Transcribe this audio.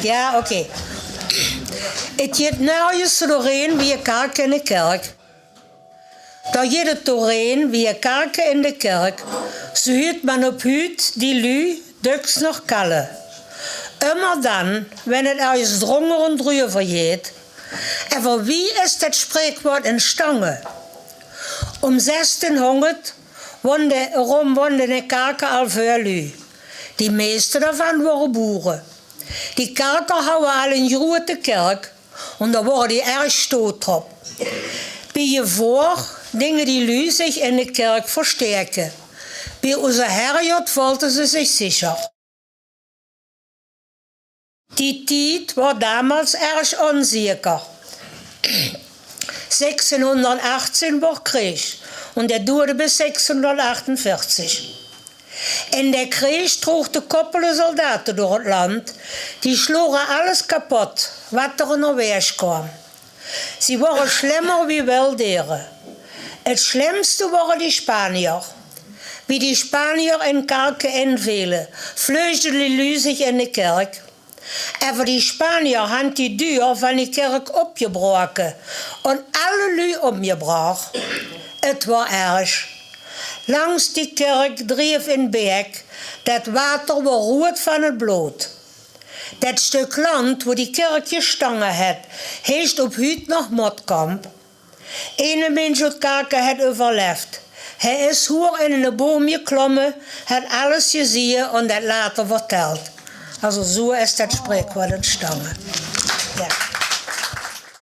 Ja, oké. Het gaat nergens doorheen wie een kerk in de kerk. Daar gaat het doorheen wie een kerk in de kerk. Zo huurt man op huut die lui duks nog kallen. Immer dan, wenn het ergens dronger en drüber geht. En voor wie is dat spreekwoord entstanden? 1600 woonden de kerken al veel lui. Die meeste daarvan waren boeren. Die kerken hadden al een grote kerk en daar waren die erg stoot op. Bij je voor dingen die lui zich in de kerk versterken. Bij onze Herrgott voelden ze zich sicher. Die tijd was damals erg onzeker. 1618 war Krieg und der duurde bis 1648. In der Krieg trug de koppelen soldaten door het land. Die sloegen alles kapot, wat er onderweg kwam. Ze waren schlimmer wie Wilderen. Het schlimmste waren die Spanier. Wie die Spanier in kerken invielen, vleugden die lui zich in de kerk. En voor die Spanier had die deur van die kerk opgebroken en alle lui omgebracht. Het was erg. Langs die kerk dreef een beek, dat water was rood van het bloed. Dat stuk land waar die kerk gestangen had, heet op huid nog Motkamp. Ene mens uit kerken had overleefd. Hij is hoer in een boom geklommen, had alles gezien en dat later verteld. Also so ist das Sprichwort entstanden. Ja.